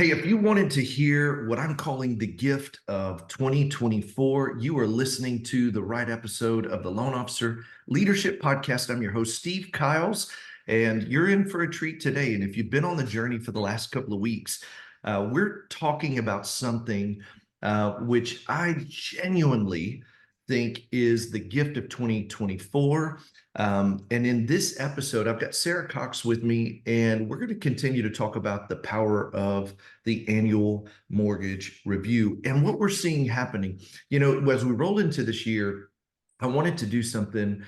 Hey, if you wanted to hear what I'm calling the gift of 2024, you are listening to the right episode of the Loan Officer Leadership Podcast. I'm your host, Steve Kyles, and you're in for a treat today. And if you've been on the journey for the last couple of weeks, we're talking about something which I genuinely think is the gift of 2024. And in this episode, I've got Sarah Cox with me, and we're going to continue to talk about the power of the annual mortgage review and what we're seeing happening. You know, as we roll into this year, I wanted to do something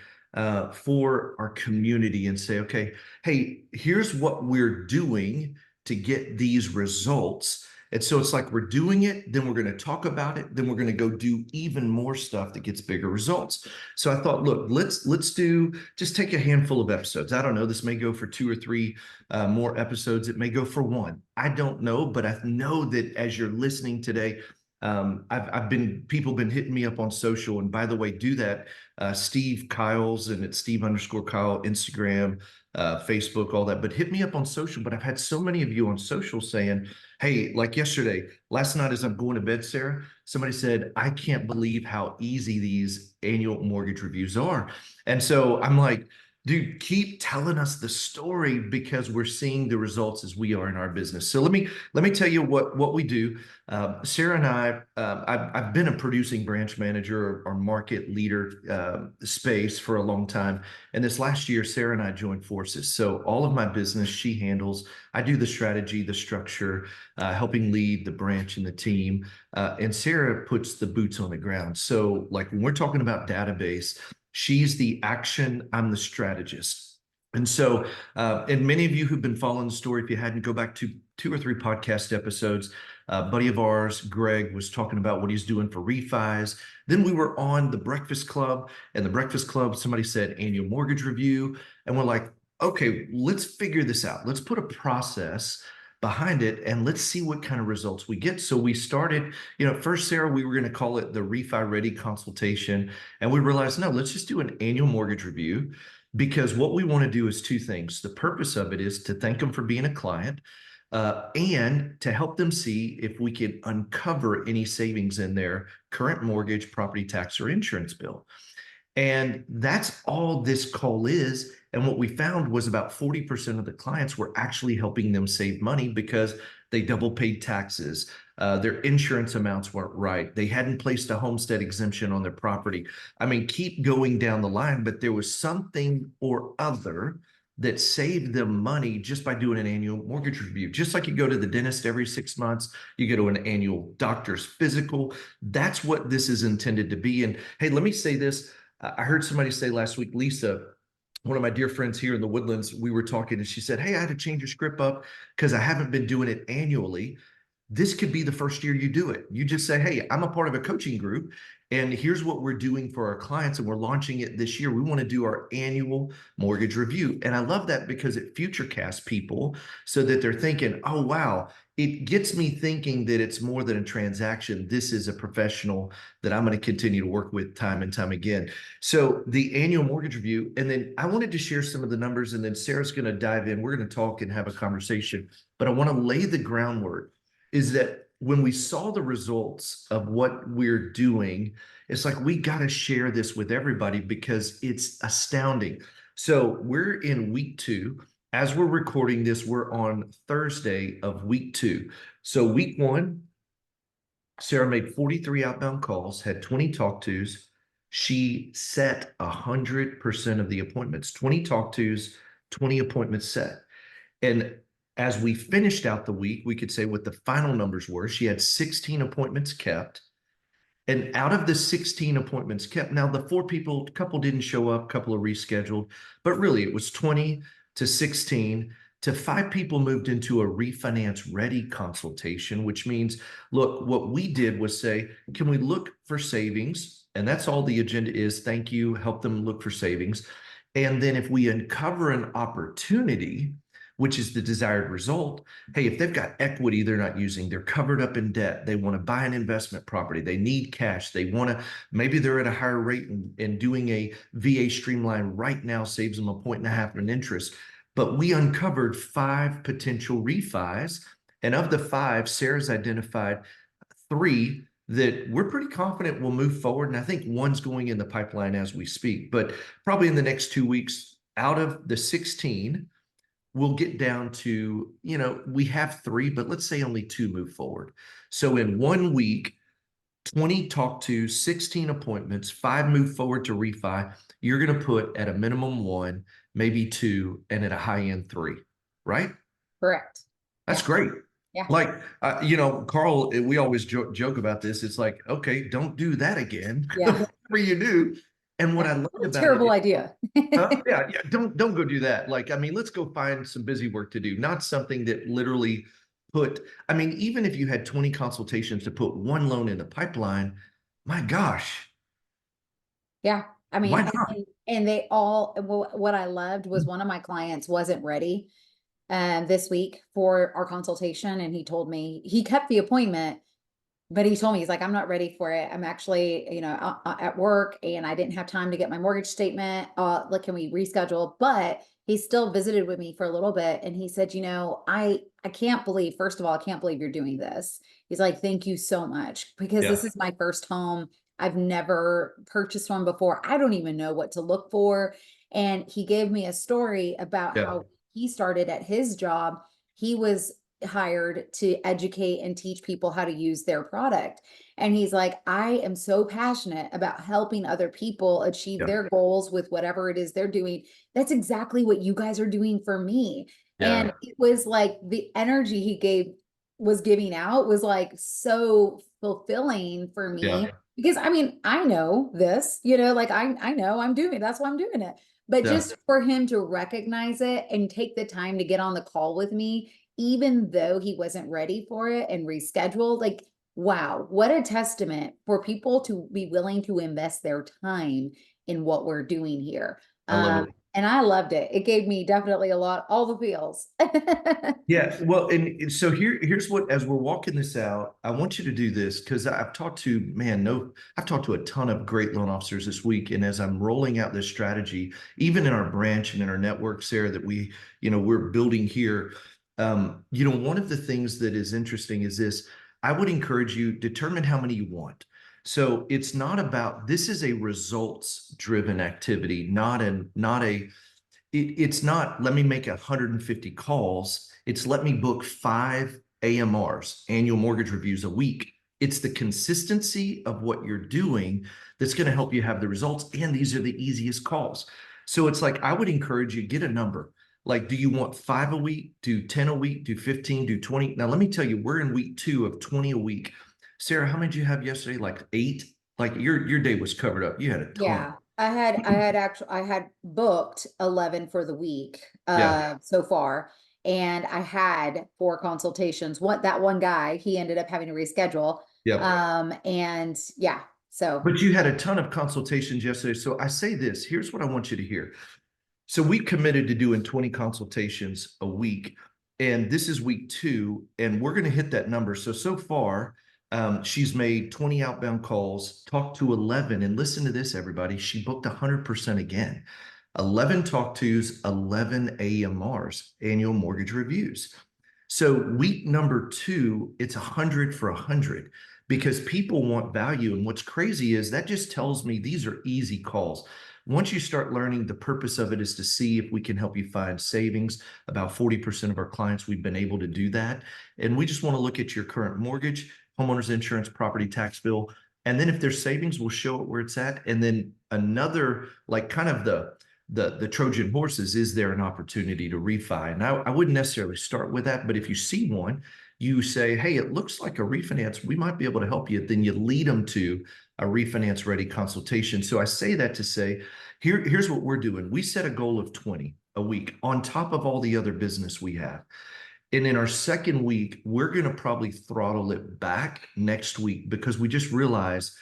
for our community and say, okay, hey, here's what we're doing to get these results. And so it's like we're doing it, then we're going to talk about it, then we're going to go do even more stuff that gets bigger results. So I thought, look, let's do just take a handful of episodes. I don't know. This may go for 2 or 3 more episodes. It may go for 1. I don't know, but I know that as you're listening today, people been hitting me up on social. And by the way, do that. Steve Kyles, and it's Steve_Kyle, Instagram, Facebook, all that. But hit me up on social. But I've had so many of you on social saying, hey, like yesterday, last night as I'm going to bed, Sarah, somebody said, I can't believe how easy these annual mortgage reviews are. And so I'm like, dude, keep telling us the story because we're seeing the results as we are in our business. So let me tell you what we do. Sarah and I've been a producing branch manager or market leader space for a long time. And this last year, Sarah and I joined forces. So all of my business she handles. I do the strategy, the structure, helping lead the branch and the team. And Sarah puts the boots on the ground. So like when we're talking about database, she's the action, I'm the strategist. And so, and many of you who've been following the story, if you hadn't, go back to 2 or 3 podcast episodes. Buddy of ours, Greg, was talking about what he's doing for refis. Then we were on the Breakfast Club, and the Breakfast Club, somebody said annual mortgage review. And we're like, okay, let's figure this out. Let's put a process behind it and let's see what kind of results we get. So we started, first, Sarah, we were going to call it the Refi Ready consultation. And we realized, no, let's just do an annual mortgage review because what we want to do is 2 things. The purpose of it is to thank them for being a client and to help them see if we can uncover any savings in their current mortgage, property tax, or insurance bill. And that's all this call is. And what we found was about 40% of the clients were actually helping them save money because they double paid taxes. Their insurance amounts weren't right. They hadn't placed a homestead exemption on their property. I mean, keep going down the line, but there was something or other that saved them money just by doing an annual mortgage review. Just like you go to the dentist every 6 months, you go to an annual doctor's physical. That's what this is intended to be. And hey, let me say this. I heard somebody say last week, Lisa, one of my dear friends here in the Woodlands, we were talking and she said, hey, I had to change your script up because I haven't been doing it annually. This could be the first year you do it. You just say, hey, I'm a part of a coaching group and here's what we're doing for our clients and we're launching it this year. We want to do our annual mortgage review. And I love that because it futurecasts people so that they're thinking, oh, wow, it gets me thinking that it's more than a transaction. This is a professional that I'm going to continue to work with time and time again. So the annual mortgage review, and then I wanted to share some of the numbers and then Sarah's going to dive in. We're going to talk and have a conversation, but I want to lay the groundwork is that when we saw the results of what we're doing, it's like, we got to share this with everybody because it's astounding. So we're in week 2. As we're recording this, we're on Thursday of week 2. So week 1, Sarah made 43 outbound calls, had 20 talk-tos. She set 100% of the appointments, 20 talk-tos, 20 appointments set. And as we finished out the week, we could say what the final numbers were. She had 16 appointments kept. And out of the 16 appointments kept, now the 4 people, a couple didn't show up, a couple are rescheduled, but really it was 20 to 16 to 5 people moved into a refinance ready consultation, which means, look, what we did was say, can we look for savings? And that's all the agenda is. Thank you. Help them look for savings. And then if we uncover an opportunity, which is the desired result. Hey, if they've got equity they're not using, they're covered up in debt, they want to buy an investment property, they need cash, they want to, maybe they're at a higher rate and doing a VA streamline right now saves them 1.5 points in interest. But we uncovered 5 potential refis And of the five, Sarah's identified three that we're pretty confident will move forward. And I think one's going in the pipeline as we speak, but probably in the next 2 weeks, out of the 16, we'll get down to, we have three, but let's say only two move forward. So in 1 week, 20 talk to, 16 appointments, five move forward to refi. You're going to put at a minimum one, maybe two, and at a high end three, right? Correct. That's Yeah. great. Yeah. Like, Carl, we always joke about this. It's like, okay, don't do that again. Yeah. Whatever you do. And what I love What a about it terrible is, idea. yeah, don't go do that. Like, I mean, let's go find some busy work to do, not something that literally even if you had 20 consultations to put one loan in the pipeline, my gosh, Yeah. I why mean, not? and they all, what I loved was one of my clients wasn't ready this week for our consultation. And he told me he kept the appointment, but he told me, he's like, I'm not ready for it. I'm actually, at work and I didn't have time to get my mortgage statement. Like, can we reschedule? But he still visited with me for a little bit. And he said, I can't believe, first of all, I can't believe you're doing this. He's like, thank you so much, because Yeah, this is my first home. I've never purchased one before. I don't even know what to look for. And he gave me a story about yeah, how he started at his job. He was hired to educate and teach people how to use their product. And he's like, I am so passionate about helping other people achieve yeah, their goals with whatever it is they're doing. That's exactly what you guys are doing for me. yeah, And it was like the energy he was giving out was like so fulfilling for me, yeah, because I mean, I know this, like I know I'm doing it. That's why I'm doing it. But yeah. just for him to recognize it and take the time to get on the call with me, even though he wasn't ready for it, and rescheduled, like, wow, what a testament for people to be willing to invest their time in what we're doing here. I love it. And I loved it. It gave me definitely all the feels. Yeah, well, and so here's what, as we're walking this out, I want you to do this because I've talked to a ton of great loan officers this week. And as I'm rolling out this strategy, even in our branch and in our network, Sarah, that we're building here, one of the things that is interesting is this. I would encourage you, determine how many you want. So it's not about, this is a results driven activity, it's not let me make 150 calls. It's let me book 5 AMRs, annual mortgage reviews, a week. It's the consistency of what you're doing that's going to help you have the results. And these are the easiest calls. So it's like, I would encourage you, get a number. Like, do you want 5 a week? Do 10 a week? Do 15? Do 20? Now, let me tell you, we're in week 2 of 20 a week. Sarah, how many did you have yesterday? Like 8? Like your day was covered up. You had a ton. Yeah, I had booked 11 for the week Yeah. so far, and I had 4 consultations. That one guy, he ended up having to reschedule. Yeah. And yeah, so But you had a ton of consultations yesterday. So I say this, here's what I want you to hear. So we committed to doing 20 consultations a week. And this is week 2, and we're going to hit that number. So far, she's made 20 outbound calls, talked to 11, and listen to this, everybody. She booked 100% again. 11 talk tos, 11 AMRs, annual mortgage reviews. So week number 2, it's 100 for 100 because people want value. And what's crazy is that just tells me these are easy calls. Once you start learning, the purpose of it is to see if we can help you find savings. About 40% of our clients, we've been able to do that. And we just want to look at your current mortgage, homeowner's insurance, property tax bill. And then if there's savings, we'll show it where it's at. And then another, like kind of the Trojan horses, is there an opportunity to refi? And I wouldn't necessarily start with that, but if you see one, you say, hey, it looks like a refinance, we might be able to help you. Then you lead them to a refinance ready consultation. So I say that to say, here's what we're doing. We set a goal of 20 a week on top of all the other business we have. And in our second week, we're going to probably throttle it back next week because we just realized,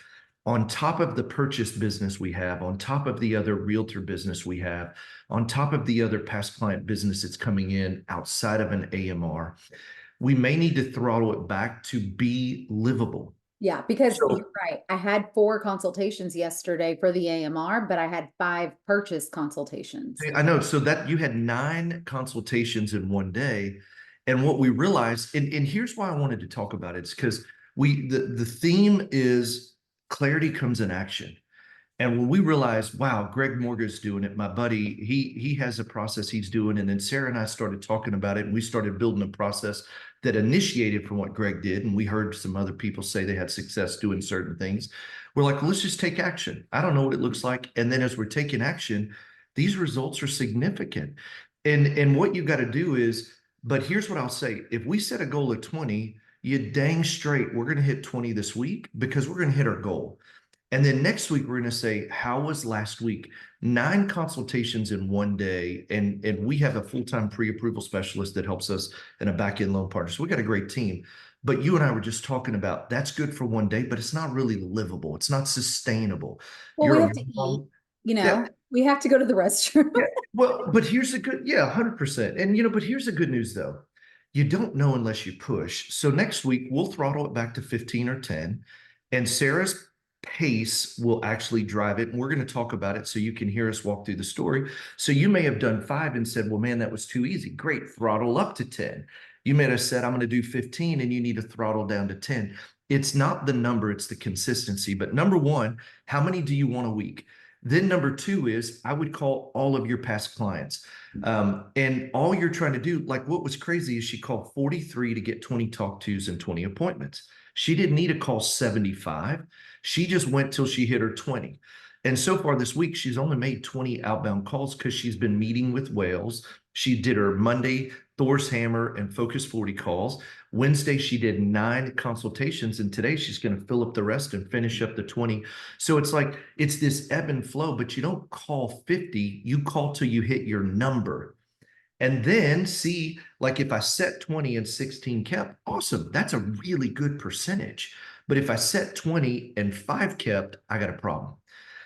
on top of the purchase business we have, on top of the other realtor business we have, on top of the other past client business that's coming in outside of an AMR, we may need to throttle it back to be livable. yeah, because So you're right. I had 4 consultations yesterday for the AMR, but I had 5 purchase consultations. I know. So that you had 9 consultations in one day. And what we realized, and here's why I wanted to talk about it, it's because the theme is clarity comes in action. And when we realized, wow, Greg Morgan's doing it, my buddy, he has a process he's doing. And then Sarah and I started talking about it, and we started building a process that initiated from what Greg did. And we heard some other people say they had success doing certain things. We're like, let's just take action. I don't know what it looks like. And then as we're taking action, these results are significant. And what you got to do is, but here's what I'll say. If we set a goal of 20, you dang straight, we're going to hit 20 this week because we're going to hit our goal. And then next week, we're going to say, how was last week? 9 consultations in one day. And we have a full-time pre-approval specialist that helps us and a back-end loan partner. So we got a great team. But you and I were just talking about that's good for one day, but it's not really livable. It's not sustainable. Well, we You're a have to eat, mom. Yeah. we have to go to the restroom. Yeah. Well, but here's the good, yeah, 100%. And, but here's the good news though. You don't know unless you push. So next week, we'll throttle it back to 15 or 10. And Sarah's pace will actually drive it. And we're going to talk about it so you can hear us walk through the story. So you may have done 5 and said, well, man, that was too easy. Great. Throttle up to 10. You may have said, I'm going to do 15 and you need to throttle down to 10. It's not the number, it's the consistency. But number one, how many do you want a week? Then number 2 is I would call all of your past clients. And all you're trying to do, like what was crazy is she called 43 to get 20 talk tos and 20 appointments. She didn't need to call 75. She just went till she hit her 20. And so far this week, she's only made 20 outbound calls because she's been meeting with whales. She did her Monday Thor's Hammer and Focus 40 calls. Wednesday, she did 9 consultations. And today she's going to fill up the rest and finish up the 20. So it's like, it's this ebb and flow, but you don't call 50, you call till you hit your number. And then see, like if I set 20 and 16 kept, awesome. That's a really good percentage. But if I set 20 and 5 kept, I got a problem.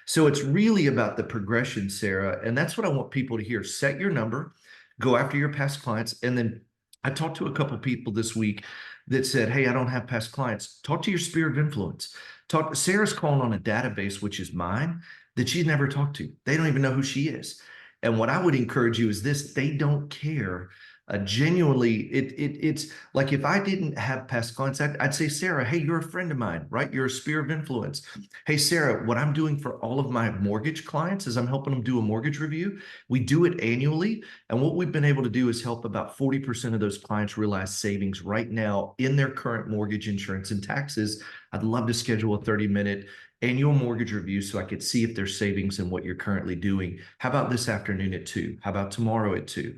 So it's really about the progression, Sarah. And that's what I want people to hear. Set your number, go after your past clients. And then I talked to a couple people this week that said, hey, I don't have past clients. Talk to your sphere of influence. Sarah's calling on a database, which is mine, that she's never talked to. They don't even know who she is. And what I would encourage you is this: they don't care. Genuinely, it's like if I didn't have past clients, I'd say, Sarah, hey, you're a friend of mine, right? You're a sphere of influence. Hey, Sarah, what I'm doing for all of my mortgage clients is I'm helping them do a mortgage review. We do it annually. And what we've been able to do is help about 40% of those clients realize savings right now in their current mortgage insurance and taxes. I'd love to schedule a 30-minute annual mortgage review so I could see if there's savings in what you're currently doing. How about this afternoon at 2? How about tomorrow at 2?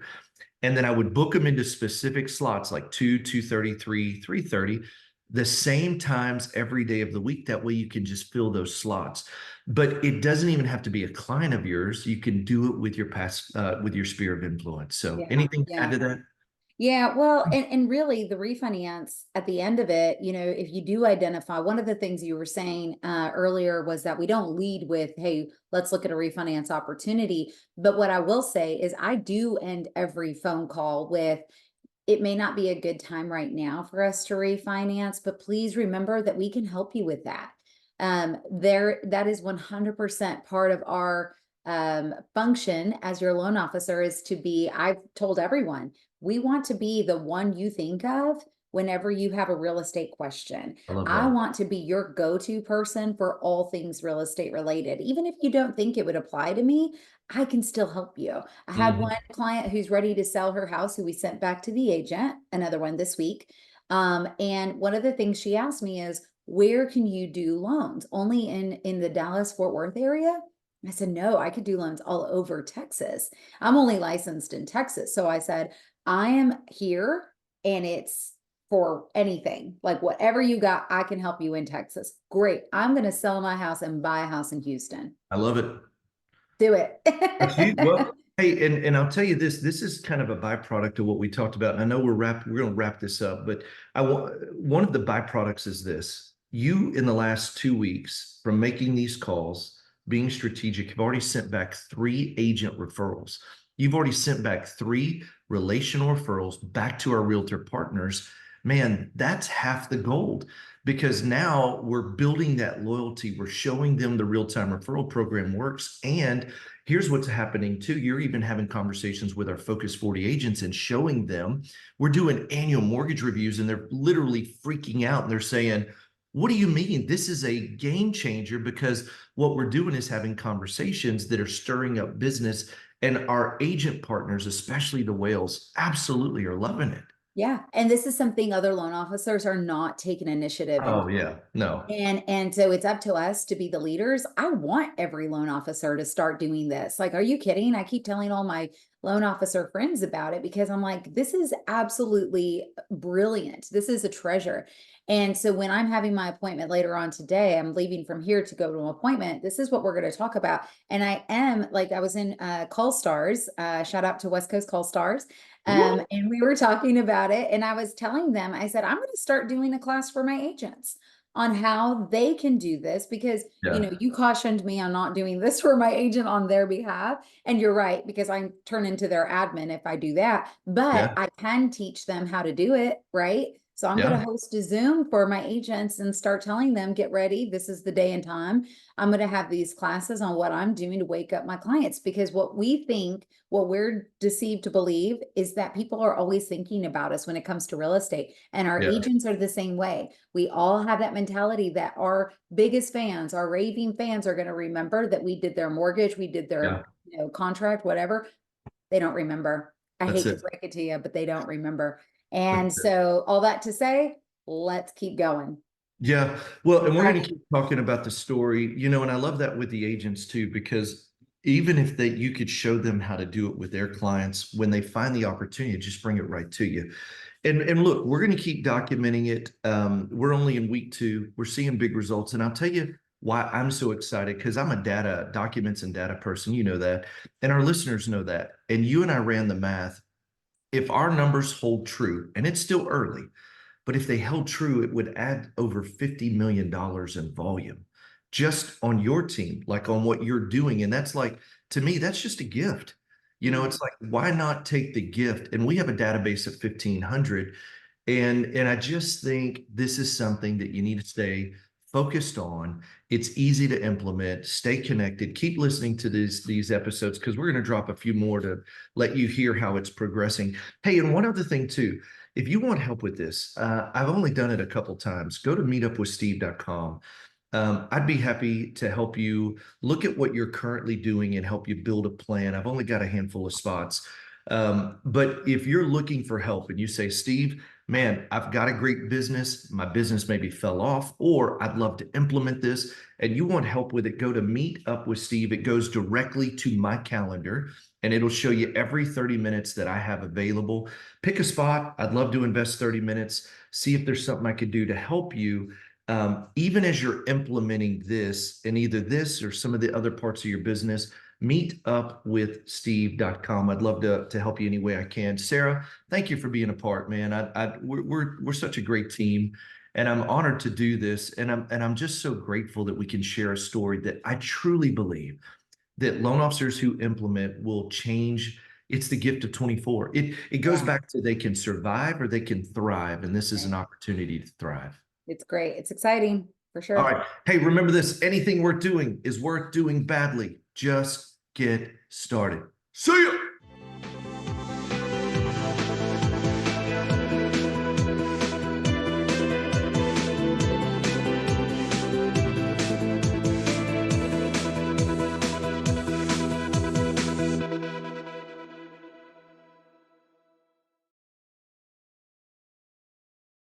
And then I would book them into specific slots like 2, 2:30, 3, 3:30, the same times every day of the week. That way you can just fill those slots. But it doesn't even have to be a client of yours. You can do it with your past, with your sphere of influence. So Yeah, anything to add yeah. to that? Yeah, well, and really the refinance at the end of it, if you do identify, one of the things you were saying earlier was that we don't lead with, hey, let's look at a refinance opportunity. But what I will say is I do end every phone call with, it may not be a good time right now for us to refinance, but please remember that we can help you with that. That is 100% part of our function as your loan officer is to be, I've told everyone, we want to be the one you think of whenever you have a real estate question. I love I that. want to be your go-to person for all things real estate related. Even if you don't think it would apply to me, I can still help you. I had one client who's ready to sell her house who we sent back to the agent, another one this week. And one of the things she asked me is, where can you do loans? Only in the Dallas Fort Worth area? I said, no, I could do loans all over Texas. I'm only licensed in Texas. So I said, I am here and it's for anything, like whatever you got, I can help you in Texas. Great. I'm going to sell my house and buy a house in Houston. I love it. Do it. That's huge. Well, hey, and I'll tell you this, this is kind of a byproduct of what we talked about. And I know we're going to wrap this up, but one of the byproducts is this: you in the last 2 weeks from making these calls, being strategic, have already sent back 3 agent referrals. You've already sent back 3 relational referrals back to our realtor partners. man, that's half the gold because now we're building that loyalty. We're showing them the real-time referral program works. And here's what's happening too. You're even having conversations with our Focus 40 agents and showing them we're doing annual mortgage reviews, and they're literally freaking out and they're saying, what do you mean? This is a game changer, because what we're doing is having conversations that are stirring up business, and our agent partners, especially the whales, absolutely are loving it. Yeah. And this is something other loan officers are not taking initiative in. Oh yeah, no, And so it's up to us to be the leaders. I want every loan officer to start doing this. Like, are you kidding? I keep telling all my loan officer friends about it because I'm like, this is absolutely brilliant. This is a treasure. And so when I'm having my appointment later on today, I'm leaving from here to go to an appointment. This is what we're going to talk about. And I am like, I was in Call Stars, shout out to West Coast Call Stars. And we were talking about it. And I was telling them, I said, I'm going to start doing a class for my agents on how they can do this because yeah, you cautioned me on not doing this for my agent on their behalf, and you're right, because I turn into their admin if I do that, but yeah, I can teach them how to do it, right? So I'm going to yeah, host a Zoom for my agents and start telling them, get ready, this is the day and time. I'm going to have these classes on what I'm doing to wake up my clients, because what we're deceived to believe is that people are always thinking about us when it comes to real estate, and our yeah, agents are the same way. We all have that mentality that our biggest fans, our raving fans, are going to remember that we did their mortgage, we did their yeah. contract, whatever. They don't remember. I That's hate to it. break it to you, but they don't remember. That's And it. so all that to say, let's keep going. Yeah. Well, and we're going to Exciting. keep talking about the story, and I love that with the agents too, because even if you could show them how to do it with their clients, when they find the opportunity, just bring it right to you. And look, we're going to keep documenting it. We're only in week 2. We're seeing big results. And I'll tell you why I'm so excited, because I'm a documents and data person. You know that. And our listeners know that. And you and I ran the math. If our numbers hold true, and it's still early, but if they held true, it would add over $50 million in volume just on your team, like on what you're doing. And that's like, to me, that's just a gift. Mm, It's like, why not take the gift? And we have a database of 1,500. And I just think this is something that you need to stay focused on. It's easy to implement. Stay connected. Keep listening to these episodes, because we're going to drop a few more to let you hear how it's progressing. Hey, and one other thing too, if you want help with this, I've only done it a couple times. Go to meetupwithsteve.com. I'd be happy to help you look at what you're currently doing and help you build a plan. I've only got a handful of spots. But if you're looking for help and you say, Steve, man, I've got a great business, my business maybe fell off, or I'd love to implement this, and you want help with it, go to Meet Up with Steve. It goes directly to my calendar, and it'll show you every 30 minutes that I have available. Pick a spot. I'd love to invest 30 minutes, see if there's something I could do to help you, even as you're implementing this in either this or some of the other parts of your business. Meetupwithsteve.com. I'd love to help you any way I can. Sarah, thank you for being a part, man. We're such a great team, and I'm honored to do this. And I'm just so grateful that we can share a story that I truly believe that loan officers who implement will change. It's the gift of 24. It goes yeah. back to they can survive or they can thrive, and this is an Right. opportunity to thrive. It's great. It's exciting for All sure. right. Hey, remember this: anything worth doing is worth doing badly. Just get started. See ya.